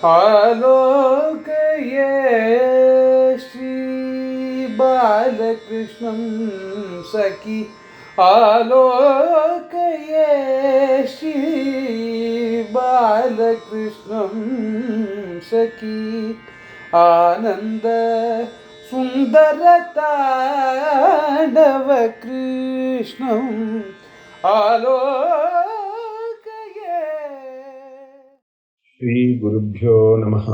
ಆಲೋಕಯೇ ಶ್ರೀ ಬಾಲಕೃಷ್ಣಂ ಸಖಿ ಆಲೋಕಯೇ ಶ್ರೀ ಬಾಲಕೃಷ್ಣಂ ಸಖಿ ಆನಂದ ಸುಂದರ ತಾಂಡವ ಕೃಷ್ಣಂ ಆಲೋಕಯೇ. ಶ್ರೀ ಗುರುಭ್ಯೋ ನಮಃ.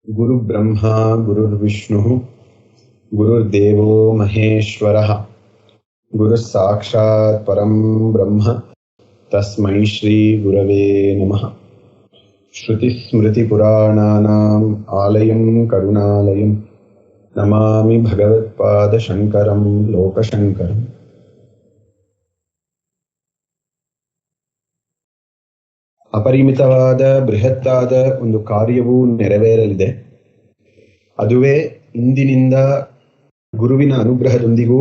ಗುರು ಬ್ರಹ್ಮ ಗುರುರ್ವಿಷ್ಣು ಗುರುರ್ದೇವೋ ಮಹೇಶ್ವರಃ. ಗುರು ಸಾಕ್ಷಾತ್ ಪರಂ ಬ್ರಹ್ಮ ತಸ್ಮೈ ಶ್ರೀ ಗುರವೇ ನಮಃ. ಶ್ರುತಿ ಸ್ಮೃತಿ ಪುರಾಣಾನಾಂ ಆಲಯಂ ಕರುಣಾಲಯಂ ನಮಾಮಿ ಭಗವತ್ಪಾದ ಶಂಕರಂ ಲೋಕಶಂಕರಂ. ಅಪರಿಮಿತವಾದ ಬೃಹತ್ತಾದ ಒಂದು ಕಾರ್ಯವು ನೆರವೇರಲಿದೆ. ಅದುವೇ ಇಂದಿನಿಂದ ಗುರುವಿನ ಅನುಗ್ರಹದೊಂದಿಗೂ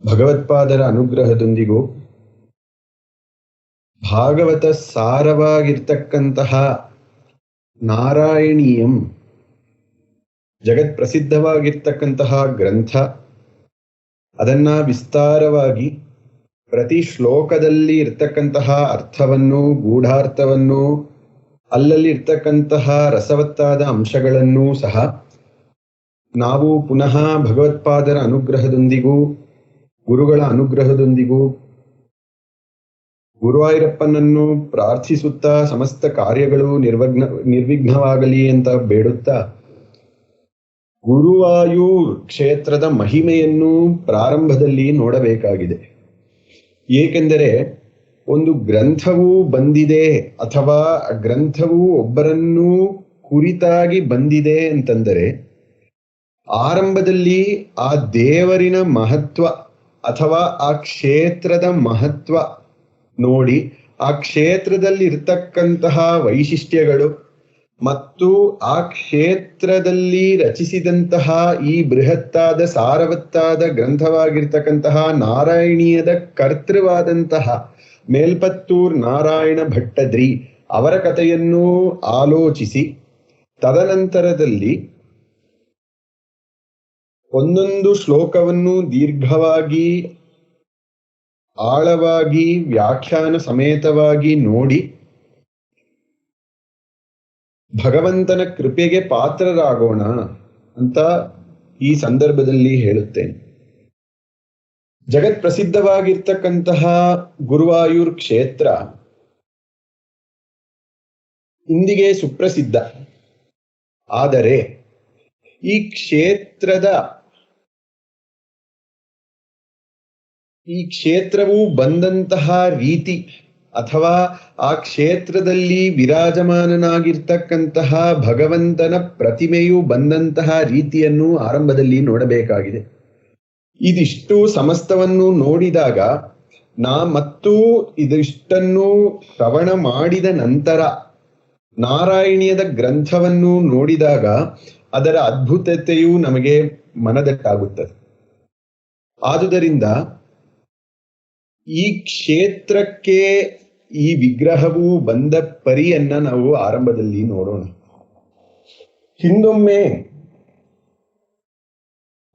ಭಗವತ್ಪಾದರ ಅನುಗ್ರಹದೊಂದಿಗೂ ಭಾಗವತ ಸಾರವಾಗಿರ್ತಕ್ಕಂತಹ ನಾರಾಯಣೀಯಂ ಜಗತ್ ಪ್ರಸಿದ್ಧವಾಗಿರ್ತಕ್ಕಂತಹ ಗ್ರಂಥ, ಅದನ್ನ ವಿಸ್ತಾರವಾಗಿ ಪ್ರತಿ ಶ್ಲೋಕದಲ್ಲಿ ಇರ್ತಕ್ಕಂತಹ ಅರ್ಥವನ್ನು, ಗೂಢಾರ್ಥವನ್ನು, ಅಲ್ಲಲ್ಲಿ ಇರ್ತಕ್ಕಂತಹ ರಸವತ್ತಾದ ಅಂಶಗಳನ್ನೂ ಸಹ ನಾವು ಪುನಃ ಭಗವತ್ಪಾದರ ಅನುಗ್ರಹದೊಂದಿಗೂ ಗುರುಗಳ ಅನುಗ್ರಹದೊಂದಿಗೂ ಗುರುವಾಯೂರಪ್ಪನನ್ನು ಪ್ರಾರ್ಥಿಸುತ್ತಾ ಸಮಸ್ತ ಕಾರ್ಯಗಳು ನಿರ್ವಿಘ್ನವಾಗಲಿ ಅಂತ ಬೇಡುತ್ತಾ ಗುರುವಾಯೂರ್ ಕ್ಷೇತ್ರದ ಮಹಿಮೆಯನ್ನು ಪ್ರಾರಂಭದಲ್ಲಿ ನೋಡಬೇಕಾಗಿದೆ. ಏಕೆಂದರೆ ಒಂದು ಗ್ರಂಥವು ಬಂದಿದೆ ಅಥವಾ ಗ್ರಂಥವು ಒಬ್ಬರನ್ನು ಕುರಿತಾಗಿ ಬಂದಿದೆ ಅಂತಂದರೆ ಆರಂಭದಲ್ಲಿ ಆ ದೇವರಿನ ಮಹತ್ವ ಅಥವಾ ಆ ಕ್ಷೇತ್ರದ ಮಹತ್ವ ನೋಡಿ, ಆ ಕ್ಷೇತ್ರದಲ್ಲಿ ಇರ್ತಕ್ಕಂತಹ ವೈಶಿಷ್ಟ್ಯಗಳು ಮತ್ತು ಆ ಕ್ಷೇತ್ರದಲ್ಲಿ ರಚಿಸಿದಂತಹ ಈ ಬೃಹತ್ತಾದ ಸಾರವತ್ತಾದ ಗ್ರಂಥವಾಗಿರ್ತಕ್ಕಂತಹ ನಾರಾಯಣೀಯದ ಕರ್ತೃವಾದಂತಹ ಮೇಲ್ಪತ್ತೂರ್ ನಾರಾಯಣ ಭಟ್ಟದ್ರಿ ಅವರ ಕಥೆಯನ್ನು ಆಲೋಚಿಸಿ ತದನಂತರದಲ್ಲಿ ಒಂದೊಂದು ಶ್ಲೋಕವನ್ನು ದೀರ್ಘವಾಗಿ ಆಳವಾಗಿ ವ್ಯಾಖ್ಯಾನ ಸಮೇತವಾಗಿ ನೋಡಿ ಭಗವಂತನ ಕೃಪೆಗೆ ಪಾತ್ರರಾಗೋಣ ಅಂತ ಈ ಸಂದರ್ಭದಲ್ಲಿ ಹೇಳುತ್ತೇನೆ. ಜಗತ್ ಪ್ರಸಿದ್ಧವಾಗಿರ್ತಕ್ಕಂತಹ ಗುರುವಾಯೂರ್ ಕ್ಷೇತ್ರ ಇಂದಿಗೆ ಸುಪ್ರಸಿದ್ಧ. ಆದರೆ ಈ ಕ್ಷೇತ್ರವು ಬಂದಂತಹ ರೀತಿ ಅಥವಾ ಆ ಕ್ಷೇತ್ರದಲ್ಲಿ ವಿರಾಜಮಾನನಾಗಿರ್ತಕ್ಕಂತಹ ಭಗವಂತನ ಪ್ರತಿಮೆಯು ಬಂದಂತಹ ರೀತಿಯನ್ನು ಆರಂಭದಲ್ಲಿ ನೋಡಬೇಕಾಗಿದೆ. ಇದಿಷ್ಟು ಸಮಸ್ತವನ್ನು ನೋಡಿದಾಗ ಮತ್ತು ಇದಿಷ್ಟನ್ನು ಶ್ರವಣ ಮಾಡಿದ ನಂತರ ನಾರಾಯಣೀಯದ ಗ್ರಂಥವನ್ನು ನೋಡಿದಾಗ ಅದರ ಅದ್ಭುತತೆಯು ನಮಗೆ ಮನದಟ್ಟಾಗುತ್ತದೆ. ಆದುದರಿಂದ ಈ ಕ್ಷೇತ್ರಕ್ಕೆ ಈ ವಿಗ್ರಹವು ಬಂದ ಪರಿಯನ್ನ ನಾವು ಆರಂಭದಲ್ಲಿ ನೋಡೋಣ. ಹಿಂದೊಮ್ಮೆ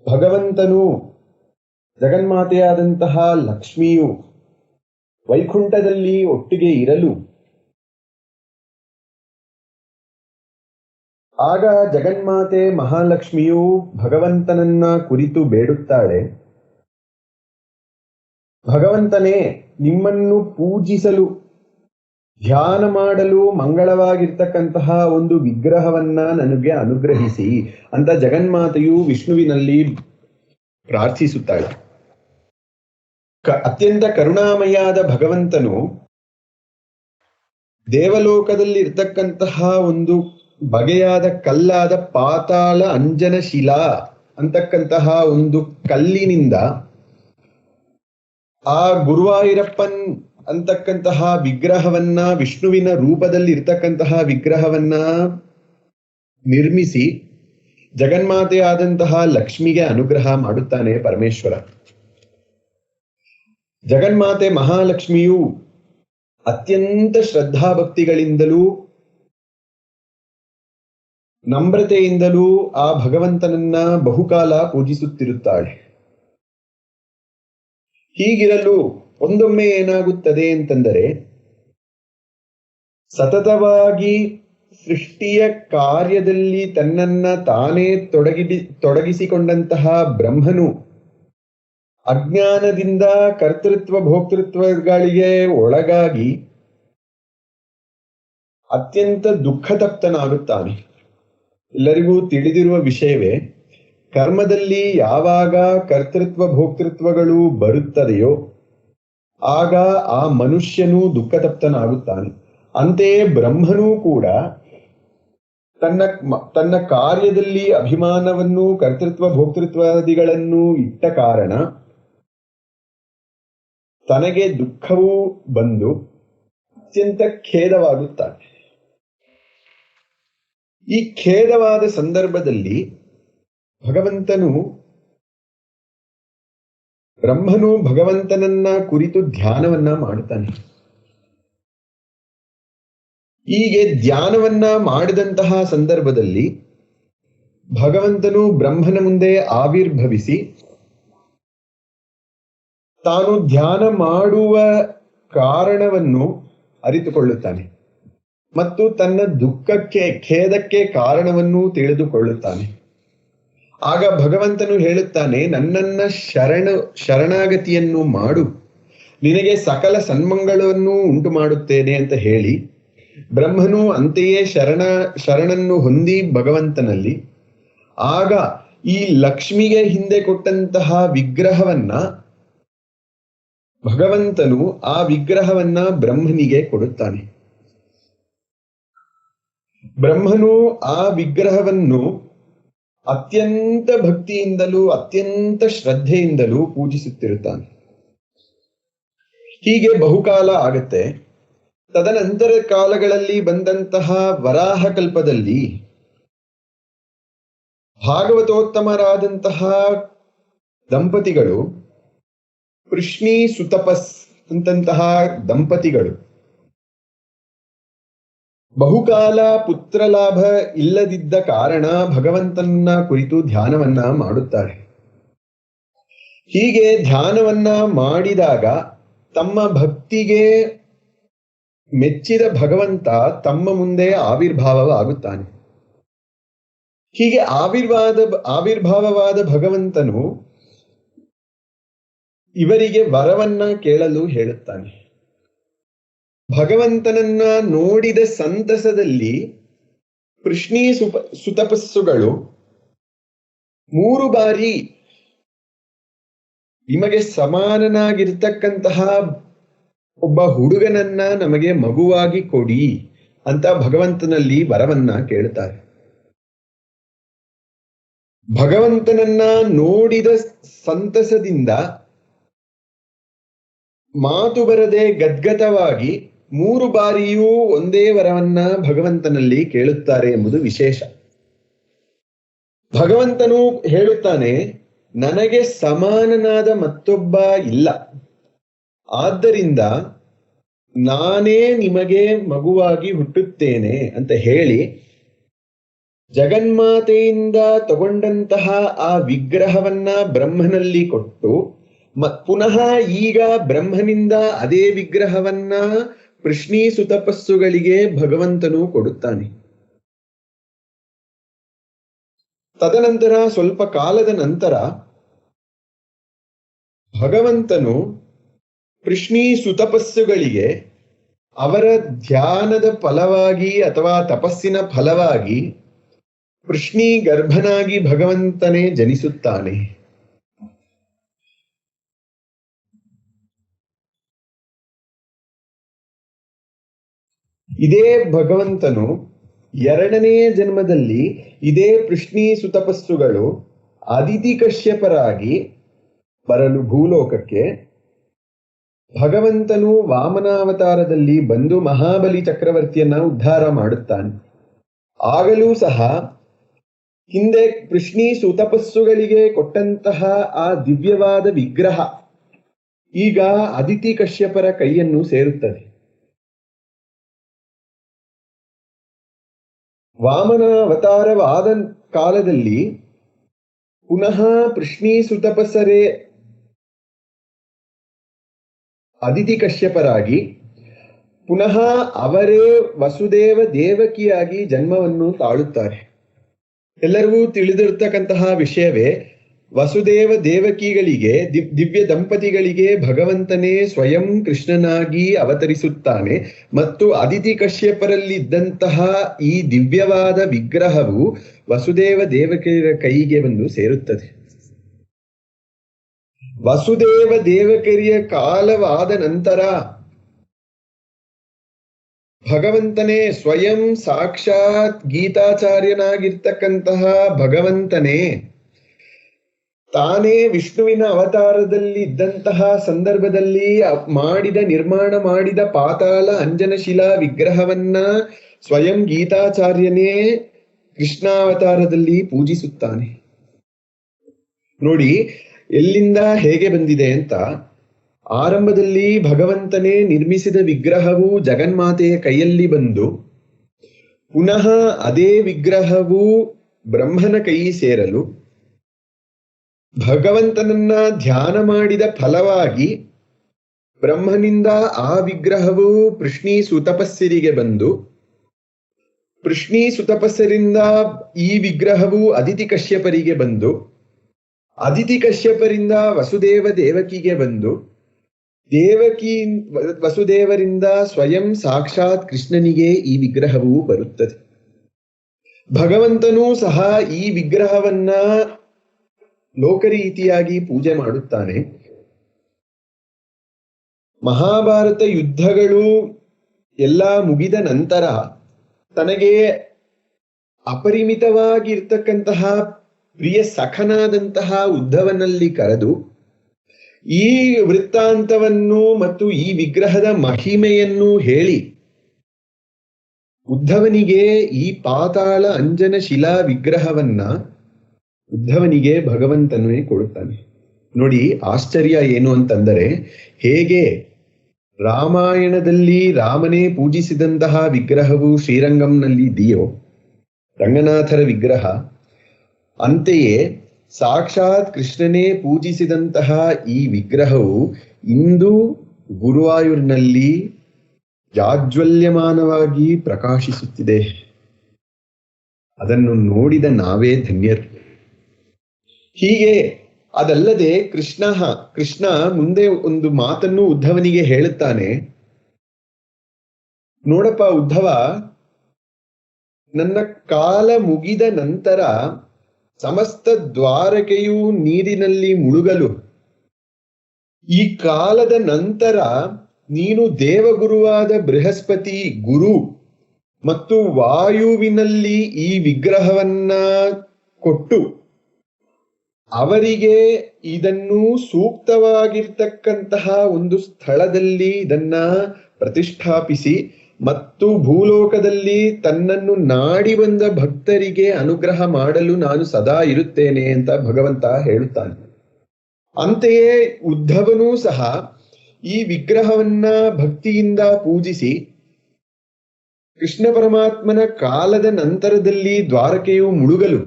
ಭಗವಂತನು ಜಗನ್ಮಾತೆಯಾದಂತಹ ಲಕ್ಷ್ಮಿಯು ವೈಕುಂಠದಲ್ಲಿ ಒಟ್ಟಿಗೆ ಇರಲು ಆಗ ಜಗನ್ಮಾತೆ ಮಹಾಲಕ್ಷ್ಮಿಯು ಭಗವಂತನನ್ನ ಕುರಿತು ಬೇಡುತ್ತಾಳೆ, ಭಗವಂತನೇ, ನಿಮ್ಮನ್ನು ಪೂಜಿಸಲು ಧ್ಯಾನ ಮಾಡಲು ಮಂಗಳವಾಗಿರ್ತಕ್ಕಂತಹ ಒಂದು ವಿಗ್ರಹವನ್ನ ನನಗೆ ಅನುಗ್ರಹಿಸಿ ಅಂತ ಜಗನ್ಮಾತೆಯು ವಿಷ್ಣುವಿನಲ್ಲಿ ಪ್ರಾರ್ಥಿಸುತ್ತಾಳೆ. ಅತ್ಯಂತ ಕರುಣಾಮಯಾದ ಭಗವಂತನು ದೇವಲೋಕದಲ್ಲಿ ಇರ್ತಕ್ಕಂತಹ ಒಂದು ಬಗೆಯಾದ ಕಲ್ಲಾದ ಪಾತಾಳ ಅಂಜನ ಶಿಲಾ ಅಂತಕ್ಕಂತಹ ಒಂದು ಕಲ್ಲಿನಿಂದ ಆ ಗುರುವಾಯೂರಪ್ಪನ್ ಅಂತಕ್ಕಂತಹ ವಿಗ್ರಹವನ್ನ, ವಿಷ್ಣುವಿನ ರೂಪದಲ್ಲಿ ಇರ್ತಕ್ಕಂತಹ ವಿಗ್ರಹವನ್ನ ನಿರ್ಮಿಸಿ ಜಗನ್ಮಾತೆಯಾದಂತಹ ಲಕ್ಷ್ಮಿಗೆ ಅನುಗ್ರಹ ಮಾಡುತ್ತಾನೆ ಪರಮೇಶ್ವರ. ಜಗನ್ಮಾತೆ ಮಹಾಲಕ್ಷ್ಮಿಯು ಅತ್ಯಂತ ಶ್ರದ್ಧಾಭಕ್ತಿಗಳಿಂದಲೂ ನಮ್ರತೆಯಿಂದಲೂ ಆ ಭಗವಂತನನ್ನ ಬಹುಕಾಲ ಪೂಜಿಸುತ್ತಿರುತ್ತಾಳೆ. ಹೀಗಿರಲು ಒಂದೊಮ್ಮೆ ಏನಾಗುತ್ತದೆ ಅಂತಂದರೆ, ಸತತವಾಗಿ ಸೃಷ್ಟಿಯ ಕಾರ್ಯದಲ್ಲಿ ತನ್ನನ್ನ ತಾನೇ ತೊಡಗಿಸಿಕೊಂಡಂತಹ ಬ್ರಹ್ಮನು ಅಜ್ಞಾನದಿಂದ ಕರ್ತೃತ್ವ ಭೋಕ್ತೃತ್ವಗಳಿಗೆ ಒಳಗಾಗಿ ಅತ್ಯಂತ ದುಃಖತಪ್ತನಾಗುತ್ತಾನೆ. ಎಲ್ಲರಿಗೂ ತಿಳಿದಿರುವ ವಿಷಯವೇ, ಕರ್ಮದಲ್ಲಿ ಯಾವಾಗ ಕರ್ತೃತ್ವ ಭೋಕ್ತೃತ್ವಗಳು ಬರುತ್ತದೆಯೋ ಆಗ ಆ ಮನುಷ್ಯನು ದುಃಖತಪ್ತನಾಗುತ್ತಾನೆ. ಅಂತೆಯೇ ಬ್ರಹ್ಮನೂ ಕೂಡ ತನ್ನ ಕಾರ್ಯದಲ್ಲಿ ಅಭಿಮಾನವನ್ನು ಕರ್ತೃತ್ವ ಭೋಕ್ತೃತ್ವಾದಿಗಳನ್ನು ಇಟ್ಟ ಕಾರಣ ತನಗೆ ದುಃಖವೂ ಬಂದು ಅತ್ಯಂತ ಖೇದವಾಗುತ್ತಾನೆ. ಈ ಖೇದವಾದ ಸಂದರ್ಭದಲ್ಲಿ ಬ್ರಹ್ಮನು ಭಗವಂತನನ್ನ ಕುರಿತು ಧ್ಯಾನವನ್ನ ಮಾಡುತ್ತಾನೆ. ಹೀಗೆ ಧ್ಯಾನವನ್ನ ಮಾಡಿದಂತಹ ಸಂದರ್ಭದಲ್ಲಿ ಭಗವಂತನು ಬ್ರಹ್ಮನ ಮುಂದೆ ಆವಿರ್ಭವಿಸಿ ತಾನು ಧ್ಯಾನ ಮಾಡುವ ಕಾರಣವನ್ನು ಅರಿತುಕೊಳ್ಳುತ್ತಾನೆ ಮತ್ತು ತನ್ನ ದುಃಖಕ್ಕೆ ಖೇದಕ್ಕೆ ಕಾರಣವನ್ನು ತಿಳಿದುಕೊಳ್ಳುತ್ತಾನೆ. ಆಗ ಭಗವಂತನು ಹೇಳುತ್ತಾನೆ, ನನ್ನನ್ನ ಶರಣಾಗತಿಯನ್ನು ಮಾಡು, ನಿನಗೆ ಸಕಲ ಸನ್ಮಂಗಳವನ್ನು ಉಂಟು ಮಾಡುತ್ತೇನೆ ಅಂತ ಹೇಳಿ ಬ್ರಹ್ಮನು ಅಂತೆಯೇ ಶರಣನ್ನು ಹೊಂದಿ ಭಗವಂತನಲ್ಲಿ, ಆಗ ಈ ಲಕ್ಷ್ಮಿಗೆ ಹಿಂದೆ ಕೊಟ್ಟಂತಹ ವಿಗ್ರಹವನ್ನ ಭಗವಂತನು ಆ ವಿಗ್ರಹವನ್ನ ಬ್ರಹ್ಮನಿಗೆ ಕೊಡುತ್ತಾನೆ. ಬ್ರಹ್ಮನು ಆ ವಿಗ್ರಹವನ್ನು ಅತ್ಯಂತ ಭಕ್ತಿಯಿಂದಲೂ ಅತ್ಯಂತ ಶ್ರದ್ಧೆಯಿಂದಲೂ ಪೂಜಿಸುತ್ತಿರುತ್ತಾನೆ. ಹೀಗೆ ಬಹುಕಾಲ ಆಗತ್ತೆ. ತದನಂತರ ಕಾಲಗಳಲ್ಲಿ ಬಂದಂತಹ ವರಾಹ ಕಲ್ಪದಲ್ಲಿ ಭಾಗವತೋತ್ತಮರಾದಂತಹ ದಂಪತಿಗಳು, ಕೃಷ್ಣಿ ಸುತಪಸ್ ಅಂತಂತಹ ದಂಪತಿಗಳು ಬಹುಕಾಲ ಪುತ್ರಲಾಭ ಇಲ್ಲದಿದ್ದ ಕಾರಣ ಭಗವಂತನ ಕುರಿತು ಧ್ಯಾನವನ್ನ ಮಾಡುತ್ತಾರೆ. ಹೀಗೆ ಧ್ಯಾನವನ್ನ ಮಾಡಿದಾಗ ತಮ್ಮ ಭಕ್ತಿಗೆ ಮೆಚ್ಚಿದ ಭಗವಂತ ತಮ್ಮ ಮುಂದೆ ಆವಿರ್ಭಾವವಾಗುತ್ತಾನೆ. ಹೀಗೆ ಆವಿರ್ಭಾವವಾದ ಭಗವಂತನು ಇವರಿಗೆ ವರವನ್ನ ಕೇಳಲು ಹೇಳುತ್ತಾನೆ. ಭಗವಂತನನ್ನ ನೋಡಿದ ಸಂತಸದಲ್ಲಿ ಕೃಷ್ಣೀ ಸುತಪಸ್ಸುಗಳು 3 ಬಾರಿ ನಿಮಗೆ ಸಮಾನನಾಗಿರ್ತಕ್ಕಂತಹ ಒಬ್ಬ ಹುಡುಗನನ್ನ ನಮಗೆ ಮಗುವಾಗಿ ಕೊಡಿ ಅಂತ ಭಗವಂತನಲ್ಲಿ ವರವನ್ನ ಕೇಳುತ್ತಾರೆ. ಭಗವಂತನನ್ನ ನೋಡಿದ ಸಂತಸದಿಂದ ಮಾತು ಬರದೆ ಗದ್ಗದವಾಗಿ 3 ಬಾರಿಯೂ ಒಂದೇ ವರವನ್ನ ಭಗವಂತನಲ್ಲಿ ಕೇಳುತ್ತಾರೆ ಎಂಬುದು ವಿಶೇಷ. ಭಗವಂತನು ಹೇಳುತ್ತಾನೆ, ನನಗೆ ಸಮಾನನಾದ ಮತ್ತೊಬ್ಬ ಇಲ್ಲ, ಆದ್ದರಿಂದ ನಾನೇ ನಿಮಗೆ ಮಗುವಾಗಿ ಹುಟ್ಟುತ್ತೇನೆ ಅಂತ ಹೇಳಿ ಜಗನ್ಮಾತೆಯಿಂದ ತಗೊಂಡಂತಹ ಆ ವಿಗ್ರಹವನ್ನ ಬ್ರಹ್ಮನಲ್ಲಿ ಕೊಟ್ಟು ಪುನಃ ಈಗ ಬ್ರಹ್ಮನಿಂದ ಅದೇ ವಿಗ್ರಹವನ್ನ ಕೃಷ್ಣೀ ಸುತಪಸ್ಸುಗಳಿಗೆ ಭಗವಂತನು ಕೊಡುತ್ತಾನೆ. ತದನಂತರ ಸ್ವಲ್ಪ ಕಾಲದ ನಂತರ ಭಗವಂತನು ಕೃಷ್ಣೀ ಸುತಪಸ್ಸುಗಳಿಗೆ ಅವರ ಧ್ಯಾನದ ಫಲವಾಗಿ ಅಥವಾ ತಪಸ್ಸಿನ ಫಲವಾಗಿ ಕೃಷ್ಣೀ ಗರ್ಭನಾಗಿ ಭಗವಂತನೇ ಜನಿಸುತ್ತಾನೆ. ಇದೇ ಭಗವಂತನು 2ನೇ ಜನ್ಮದಲ್ಲಿ ಇದೇ ಕೃಷ್ಣೀ ಸುತಪಸ್ಸುಗಳು ಅದಿತಿ ಕಶ್ಯಪರಾಗಿ ಬರಲು ಭೂಲೋಕಕ್ಕೆ ಭಗವಂತನು ವಾಮನಾವತಾರದಲ್ಲಿ ಬಂದು ಮಹಾಬಲಿ ಚಕ್ರವರ್ತಿಯನ್ನ ಉದ್ಧಾರ ಮಾಡುತ್ತಾನೆ. ಆಗಲೂ ಸಹ ಹಿಂದೆ ಕೃಷ್ಣೀ ಸುತಪಸ್ಸುಗಳಿಗೆ ಕೊಟ್ಟಂತಹ ಆ ದಿವ್ಯವಾದ ವಿಗ್ರಹ ಈಗ ಅದಿತಿ ಕಶ್ಯಪರ ಕೈಯನ್ನು ಸೇರುತ್ತದೆ. ವಾಮನ ಅವತಾರವಾದ ಕಾಲದಲ್ಲಿ ಪುನಃ ಪೃಶ್ನಿ ಸುತಪಸರೇ ಅದಿತಿ ಕಶ್ಯಪರಾಗಿ ಪುನಃ ಅವರೇ ವಸುದೇವ ದೇವಕಿಯಾಗಿ ಜನ್ಮವನ್ನು ತಾಳುತ್ತಾರೆ. ಎಲ್ಲರಿಗೂ ತಿಳಿದಿರ್ತಕ್ಕಂತಹ ವಿಷಯವೇ, ವಸುದೇವ ದೇವಕಿಗಳಿಗೆ ದಿವ್ಯ ದಂಪತಿಗಳಿಗೆ ಭಗವಂತನೇ ಸ್ವಯಂ ಕೃಷ್ಣನಾಗಿ ಅವತರಿಸುತ್ತಾನೆ ಮತ್ತು ಅದಿತಿ ಕಶ್ಯಪರಲ್ಲಿದ್ದಂತಹ ಈ ದಿವ್ಯವಾದ ವಿಗ್ರಹವು ವಸುದೇವ ದೇವಕಿಯರ ಕೈಗೆ ಬಂದು ಸೇರುತ್ತದೆ. ವಸುದೇವ ದೇವಕಿಯ ಕಾಲವಾದ ನಂತರ ಭಗವಂತನೇ ಸ್ವಯಂ ಸಾಕ್ಷಾತ್ ಗೀತಾಚಾರ್ಯನಾಗಿರ್ತಕ್ಕಂತಹ ಭಗವಂತನೇ ತಾನೇ ವಿಷ್ಣುವಿನ ಅವತಾರದಲ್ಲಿ ಇದ್ದಂತಹ ಸಂದರ್ಭದಲ್ಲಿ ನಿರ್ಮಾಣ ಮಾಡಿದ ಪಾತಾಳ ಅಂಜನಶಿಲಾ ವಿಗ್ರಹವನ್ನ ಸ್ವಯಂ ಗೀತಾಚಾರ್ಯನೇ ಕೃಷ್ಣಾವತಾರದಲ್ಲಿ ಪೂಜಿಸುತ್ತಾನೆ. ನೋಡಿ ಎಲ್ಲಿಂದ ಹೇಗೆ ಬಂದಿದೆ ಅಂತ. ಆರಂಭದಲ್ಲಿ ಭಗವಂತನೇ ನಿರ್ಮಿಸಿದ ವಿಗ್ರಹವು ಜಗನ್ಮಾತೆಯ ಕೈಯಲ್ಲಿ ಬಂದು ಪುನಃ ಅದೇ ವಿಗ್ರಹವು ಬ್ರಹ್ಮನ ಕೈ ಸೇರಲು ಭಗವಂತನನ್ನ ಧ್ಯಾನ ಮಾಡಿದ ಫಲವಾಗಿ ಬ್ರಹ್ಮನಿಂದ ಆ ವಿಗ್ರಹವು ಪೃಶ್ನಿ ಸುತಪಸ್ಸರಿಗೆ ಬಂದು ಪೃಶ್ನಿ ಸುತಪಸ್ಸರಿಂದ ಈ ವಿಗ್ರಹವು ಅದಿತಿ ಕಶ್ಯಪರಿಗೆ ಬಂದು ಅದಿತಿ ಕಶ್ಯಪರಿಂದ ವಸುದೇವ ದೇವಕಿಗೆ ಬಂದು ದೇವಕಿ ವಸುದೇವರಿಂದ ಸ್ವಯಂ ಸಾಕ್ಷಾತ್ ಕೃಷ್ಣನಿಗೆ ಈ ವಿಗ್ರಹವು ಬರುತ್ತದೆ. ಭಗವಂತನೂ ಸಹ ಈ ವಿಗ್ರಹವನ್ನ ಲೋಕರೀತಿಯಾಗಿ ಪೂಜೆ ಮಾಡುತ್ತಾನೆ. ಮಹಾಭಾರತ ಯುದ್ಧಗಳು ಎಲ್ಲ ಮುಗಿದ ನಂತರ ತನಗೆ ಅಪರಿಮಿತವಾಗಿರ್ತಕ್ಕಂತಹ ಪ್ರಿಯ ಸಖನಾದಂತಹ ಉದ್ಧವನಲ್ಲಿ ಕರೆದು ಈ ವೃತ್ತಾಂತವನ್ನು ಮತ್ತು ಈ ವಿಗ್ರಹದ ಮಹಿಮೆಯನ್ನು ಹೇಳಿ ಉದ್ಧವನಿಗೆ ಈ ಪಾತಾಳ ಅಂಜನ ಶಿಲಾ ವಿಗ್ರಹವನ್ನ ಉದ್ಧವನಿಗೆ ಭಗವಂತನೇ ಕೊಡುತ್ತಾನೆ. ನೋಡಿ ಆಶ್ಚರ್ಯ ಏನು ಅಂತಂದರೆ, ಹೇಗೆ ರಾಮಾಯಣದಲ್ಲಿ ರಾಮನೇ ಪೂಜಿಸಿದಂತಹ ವಿಗ್ರಹವು ಶ್ರೀರಂಗಂನಲ್ಲಿ ಇದೆಯೋ ರಂಗನಾಥರ ವಿಗ್ರಹ, ಅಂತೆಯೇ ಸಾಕ್ಷಾತ್ ಕೃಷ್ಣನೇ ಪೂಜಿಸಿದಂತಹ ಈ ವಿಗ್ರಹವು ಇಂದು ಗುರುವಾಯೂರಿನಲ್ಲಿ ಜಾಜ್ವಲ್ಯಮಾನವಾಗಿ ಪ್ರಕಾಶಿಸುತ್ತಿದೆ. ಅದನ್ನು ನೋಡಿದ ನಾವೇ ಧನ್ಯರು. ಹೀಗೆ ಅದಲ್ಲದೆ ಕೃಷ್ಣ ಮುಂದೆ ಒಂದು ಮಾತನ್ನು ಉದ್ಧವನಿಗೆ ಹೇಳುತ್ತಾನೆ. ನೋಡಪ್ಪ ಉದ್ಧವ, ನನ್ನ ಕಾಲ ಮುಗಿದ ನಂತರ ಸಮಸ್ತ ದ್ವಾರಕೆಯು ನೀರಿನಲ್ಲಿ ಮುಳುಗಲು, ಈ ಕಾಲದ ನಂತರ ನೀನು ದೇವಗುರುವಾದ ಬೃಹಸ್ಪತಿ ಗುರು ಮತ್ತು ವಾಯುವಿನಲ್ಲಿ ಈ ವಿಗ್ರಹವನ್ನ ಕೊಟ್ಟು ಅವರಿಗೆ ಇದನ್ನು ಸೂಕ್ತವಾಗಿರ್ತಕ್ಕಂತಹ ಒಂದು ಸ್ಥಳದಲ್ಲಿ ಇದನ್ನ ಪ್ರತಿಷ್ಠಾಪಿಸಿ ಮತ್ತು ಭೂಲೋಕದಲ್ಲಿ ತನ್ನನ್ನು ನಾಡಿ ಬಂದ ಭಕ್ತರಿಗೆ ಅನುಗ್ರಹ ಮಾಡಲು ನಾನು ಸದಾ ಇರುತ್ತೇನೆ ಅಂತ ಭಗವಂತ ಹೇಳುತ್ತಾನೆ. ಅಂತೆಯೇ ಉದ್ಧವನೂ ಸಹ ಈ ವಿಗ್ರಹವನ್ನ ಭಕ್ತಿಯಿಂದ ಪೂಜಿಸಿ ಕೃಷ್ಣ ಪರಮಾತ್ಮನ ಕಾಲದ ನಂತರದಲ್ಲಿ ದ್ವಾರಕೆಯು ಮುಳುಗಲು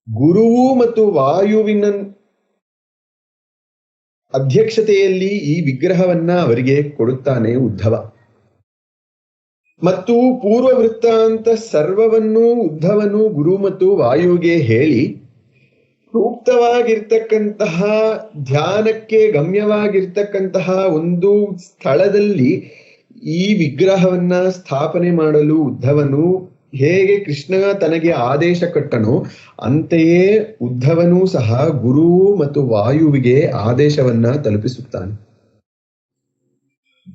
ಗುರುವು ಮತ್ತು ವಾಯುವಿನ ಅಧ್ಯಕ್ಷತೆಯಲ್ಲಿ ಈ ವಿಗ್ರಹವನ್ನ ಅವರಿಗೆ ಕೊಡುತ್ತಾನೆ ಉದ್ಧವ. ಮತ್ತು ಪೂರ್ವ ವೃತ್ತಾಂತ ಸರ್ವವನ್ನು ಉದ್ಧವನು ಗುರು ಮತ್ತು ವಾಯುವಿಗೆ ಹೇಳಿ ಸೂಕ್ತವಾಗಿರ್ತಕ್ಕಂತಹ ಧ್ಯಾನಕ್ಕೆ ಗಮ್ಯವಾಗಿರ್ತಕ್ಕಂತಹ ಒಂದು ಸ್ಥಳದಲ್ಲಿ ಈ ವಿಗ್ರಹವನ್ನ ಸ್ಥಾಪನೆ ಮಾಡಲು ಉದ್ಧವನು ಹೇಗೆ ಕೃಷ್ಣ ತನಗೆ ಆದೇಶ ಕೊಟ್ಟನೋ ಅಂತೆಯೇ ಉದ್ಧವನೂ ಸಹ ಗುರು ಮತ್ತು ವಾಯುವಿಗೆ ಆದೇಶವನ್ನ ತಲುಪಿಸುತ್ತಾನೆ.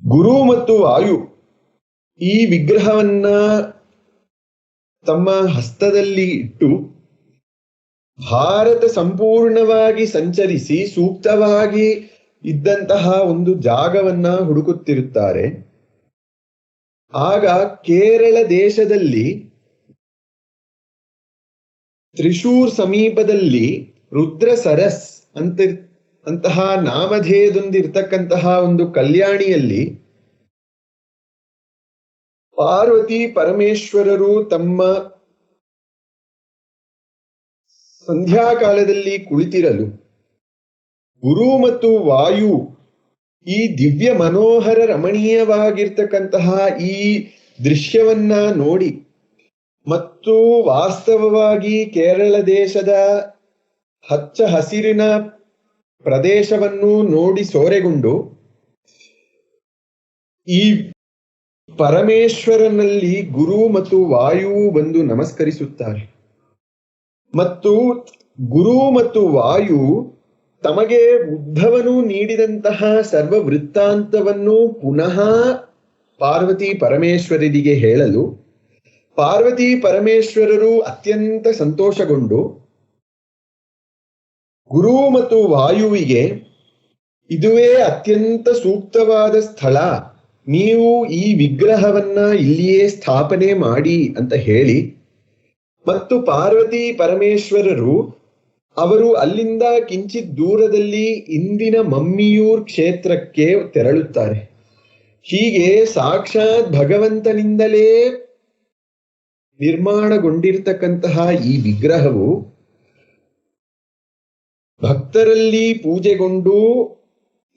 ಗುರು ಮತ್ತು ವಾಯು ಈ ವಿಗ್ರಹವನ್ನ ತಮ್ಮ ಹಸ್ತದಲ್ಲಿ ಇಟ್ಟು ಭಾರತ ಸಂಪೂರ್ಣವಾಗಿ ಸಂಚರಿಸಿ ಸೂಕ್ತವಾಗಿ ಇದ್ದಂತಹ ಒಂದು ಜಾಗವನ್ನ ಹುಡುಕುತ್ತಿರುತ್ತಾರೆ. ಆಗ ಕೇರಳ ದೇಶದಲ್ಲಿ ತ್ರಿಶೂರ್ ಸಮೀಪದಲ್ಲಿ ರುದ್ರ ಸರಸ್ ಅಂತಹ ನಾಮಧೇಯದೊಂದಿರ್ತಕ್ಕಂತಹ ಒಂದು ಕಲ್ಯಾಣಿಯಲ್ಲಿ ಪಾರ್ವತಿ ಪರಮೇಶ್ವರರು ತಮ್ಮ ಸಂಧ್ಯಾಕಾಲದಲ್ಲಿ ಕುಳಿತಿರಲು ಗುರು ಮತ್ತು ವಾಯು ಈ ದಿವ್ಯ ಮನೋಹರ ರಮಣೀಯವಾಗಿರ್ತಕ್ಕಂತಹ ಈ ದೃಶ್ಯವನ್ನ ನೋಡಿ ಮತ್ತು ವಾಸ್ತವವಾಗಿ ಕೇರಳ ದೇಶದ ಹಚ್ಚ ಹಸಿರಿನ ಪ್ರದೇಶವನ್ನು ನೋಡಿ ಸೋರೆಗೊಂಡು ಈ ಪರಮೇಶ್ವರನಲ್ಲಿ ಗುರು ಮತ್ತು ವಾಯು ಬಂದು ನಮಸ್ಕರಿಸುತ್ತಾರೆ. ಮತ್ತು ಗುರು ಮತ್ತು ವಾಯು ತಮಗೆ ಉದ್ಧವನು ನೀಡಿದಂತಹ ಸರ್ವ ವೃತ್ತಾಂತವನ್ನು ಪುನಃ ಪಾರ್ವತಿ ಪರಮೇಶ್ವರರಿಗೆ ಹೇಳಲು ಪಾರ್ವತಿ ಪರಮೇಶ್ವರರು ಅತ್ಯಂತ ಸಂತೋಷಗೊಂಡು ಗುರು ಮತ್ತು ವಾಯುವಿಗೆ ಇದುವೇ ಅತ್ಯಂತ ಸೂಕ್ತವಾದ ಸ್ಥಳ, ನೀವು ಈ ವಿಗ್ರಹವನ್ನ ಇಲ್ಲಿಯೇ ಸ್ಥಾಪನೆ ಮಾಡಿ ಅಂತ ಹೇಳಿ, ಮತ್ತು ಪಾರ್ವತಿ ಪರಮೇಶ್ವರರು ಅವರು ಅಲ್ಲಿಂದ ಕಿಂಚಿತ್ ದೂರದಲ್ಲಿ ಇಂದಿನ ಮಮ್ಮಿಯೂರ್ ಕ್ಷೇತ್ರಕ್ಕೆ ತೆರಳುತ್ತಾರೆ. ಹೀಗೆ ಸಾಕ್ಷಾತ್ ಭಗವಂತನಿಂದಲೇ ನಿರ್ಮಾಣಗೊಂಡಿರ್ತಕ್ಕಂತಹ ಈ ವಿಗ್ರಹವು ಭಕ್ತರಲ್ಲಿ ಪೂಜೆಗೊಂಡು,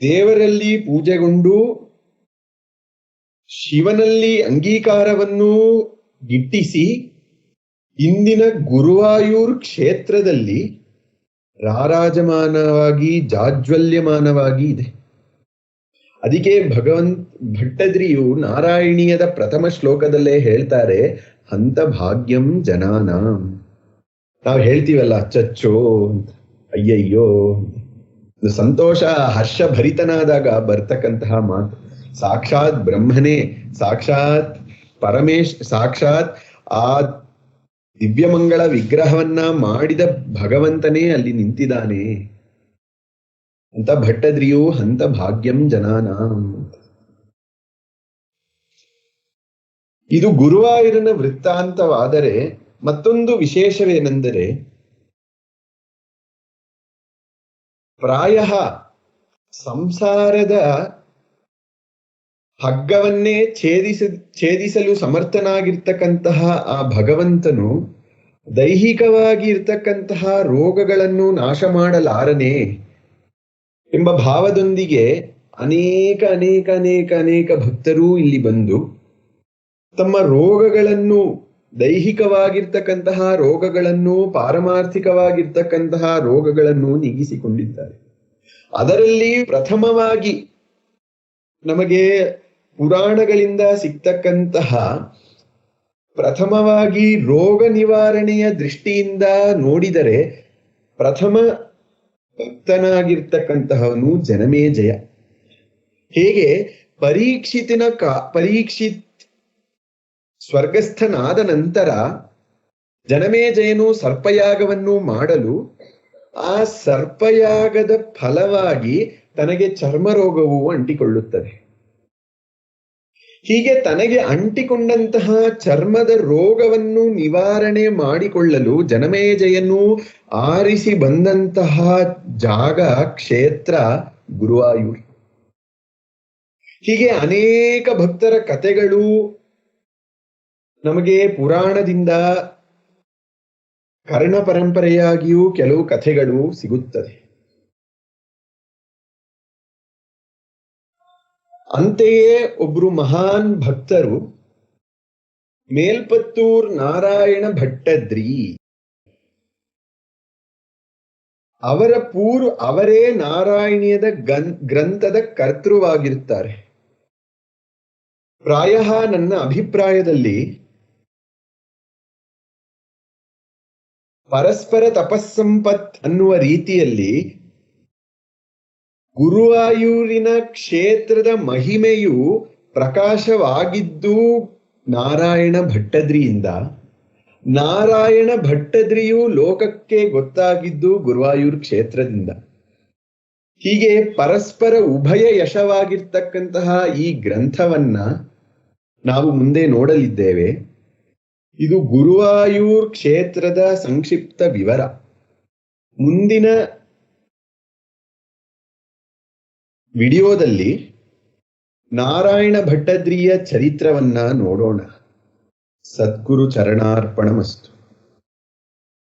ದೇವರಲ್ಲಿ ಪೂಜೆಗೊಂಡು, ಶಿವನಲ್ಲಿ ಅಂಗೀಕಾರವನ್ನು ಗಿಟ್ಟಿಸಿ ಇಂದಿನ ಗುರುವಾಯೂರ್ ಕ್ಷೇತ್ರದಲ್ಲಿ ರಾರಾಜಮಾನವಾಗಿ ಜಾಜ್ವಲ್ಯಮಾನವಾಗಿ ಇದೆ. ಅದಕ್ಕೆ ಭಟ್ಟದ್ರಿಯು ನಾರಾಯಣೀಯದ ಪ್ರಥಮ ಶ್ಲೋಕದಲ್ಲೇ ಹೇಳ್ತಾರೆ, ಹಂತ ಭಾಗ್ಯಂ ಜನಾನಾಂ. ನಾವು ಹೇಳ್ತೀವಲ್ಲ ಚಚ್ಚೋ ಅಂತ, ಅಯ್ಯಯ್ಯೋ, ಸಂತೋಷ ಹರ್ಷ ಭರಿತನಾದಾಗ ಬರ್ತಕ್ಕಂತಹ ಮಾತು. ಸಾಕ್ಷಾತ್ ಬ್ರಹ್ಮನೇ, ಸಾಕ್ಷಾತ್ ಸಾಕ್ಷಾತ್ ಆ ದಿವ್ಯಮಂಗಳ ವಿಗ್ರಹವನ್ನ ಮಾಡಿದ ಭಗವಂತನೇ ಅಲ್ಲಿ ನಿಂತಿದ್ದಾನೆ ಅಂತ ಭಟ್ಟದ್ರಿಯು ಹಂತ ಭಾಗ್ಯಂ ಜನಾನಾಂ. ಇದು ಗುರುವಾಯೂರನ ವೃತ್ತಾಂತವಾದರೆ ಮತ್ತೊಂದು ವಿಶೇಷವೇನೆಂದರೆ, ಪ್ರಾಯ ಸಂಸಾರದ ಹಗ್ಗವನ್ನೇ ಛೇದಿಸಲು ಸಮರ್ಥನಾಗಿರ್ತಕ್ಕಂತಹ ಆ ಭಗವಂತನು ದೈಹಿಕವಾಗಿ ಇರ್ತಕ್ಕಂತಹ ರೋಗಗಳನ್ನು ನಾಶ ಮಾಡಲಾರನೆ ಎಂಬ ಭಾವದೊಂದಿಗೆ ಅನೇಕ ಅನೇಕ ಅನೇಕ ಅನೇಕ ಭಕ್ತರು ಇಲ್ಲಿ ಬಂದು ತಮ್ಮ ರೋಗಗಳನ್ನು, ದೈಹಿಕವಾಗಿರ್ತಕ್ಕಂತಹ ರೋಗಗಳನ್ನು, ಪಾರಮಾರ್ಥಿಕವಾಗಿರ್ತಕ್ಕಂತಹ ರೋಗಗಳನ್ನು ನೀಗಿಸಿಕೊಂಡಿದ್ದಾರೆ. ಅದರಲ್ಲಿ ಪ್ರಥಮವಾಗಿ ನಮಗೆ ಪುರಾಣಗಳಿಂದ ಸಿಗ್ತಕ್ಕಂತಹ ಪ್ರಥಮವಾಗಿ ರೋಗ ನಿವಾರಣೆಯ ದೃಷ್ಟಿಯಿಂದ ನೋಡಿದರೆ ಪ್ರಥಮ ಭಕ್ತನಾಗಿರ್ತಕ್ಕಂತಹವನು ಜನಮೇಜಯ. ಹೇಗೆ ಪರೀಕ್ಷಿತ್ ಸ್ವರ್ಗಸ್ಥನಾದ ನಂತರ ಜನಮೇಜಯನು ಸರ್ಪಯಾಗವನ್ನು ಮಾಡಲು ಆ ಸರ್ಪಯಾಗದ ಫಲವಾಗಿ ತನಗೆ ಚರ್ಮರೋಗವು ಅಂಟಿಕೊಳ್ಳುತ್ತದೆ. ಹೀಗೆ ತನಗೆ ಅಂಟಿಕೊಂಡಂತಹ ಚರ್ಮದ ರೋಗವನ್ನು ನಿವಾರಣೆ ಮಾಡಿಕೊಳ್ಳಲು ಜನಮೇಜಯನು ಆರಿಸಿ ಬಂದಂತಹ ಜಾಗ, ಕ್ಷೇತ್ರ ಗುರುವಾಯೂರ್. ಹೀಗೆ ಅನೇಕ ಭಕ್ತರ ಕಥೆಗಳು ನಮಗೆ ಪುರಾಣದಿಂದ ಕರ್ಣ ಪರಂಪರೆಯಾಗಿಯೂ ಕೆಲವು ಕಥೆಗಳು ಸಿಗುತ್ತದೆ. ಅಂತೆಯೇ ಒಬ್ರು ಮಹಾನ್ ಭಕ್ತರು ಮೇಲ್ಪತ್ತೂರ್ ನಾರಾಯಣ ಭಟ್ಟದ್ರಿ, ಅವರೇ ನಾರಾಯಣೀಯದ ಗ್ರಂಥದ ಕರ್ತೃವಾಗಿರುತ್ತಾರೆ. ಪ್ರಾಯ ನನ್ನ ಅಭಿಪ್ರಾಯದಲ್ಲಿ ಪರಸ್ಪರ ತಪಸ್ಸಂಪತ್ ಅನ್ನುವ ರೀತಿಯಲ್ಲಿ ಗುರುವಾಯೂರಿನ ಕ್ಷೇತ್ರದ ಮಹಿಮೆಯು ಪ್ರಕಾಶವಾಗಿದ್ದು ನಾರಾಯಣ ಭಟ್ಟದ್ರಿಯಿಂದ, ನಾರಾಯಣ ಭಟ್ಟದ್ರಿಯು ಲೋಕಕ್ಕೆ ಗೊತ್ತಾಗಿದ್ದು ಗುರುವಾಯೂರ್ ಕ್ಷೇತ್ರದಿಂದ. ಹೀಗೆ ಪರಸ್ಪರ ಉಭಯ ಯಶವಾಗಿರ್ತಕ್ಕಂತಹ ಈ ಗ್ರಂಥವನ್ನ ನಾವು ಮುಂದೆ ನೋಡಲಿದ್ದೇವೆ. ಇದು ಗುರುವಾಯೂರ್ ಕ್ಷೇತ್ರದ ಸಂಕ್ಷಿಪ್ತ ವಿವರ. ಮುಂದಿನ ವಿಡಿಯೋದಲ್ಲಿ ನಾರಾಯಣ ಭಟ್ಟದ್ರಿಯ ಚರಿತ್ರವನ್ನ ನೋಡೋಣ. ಸದ್ಗುರು ಚರಣಾರ್ಪಣಮಸ್ತು.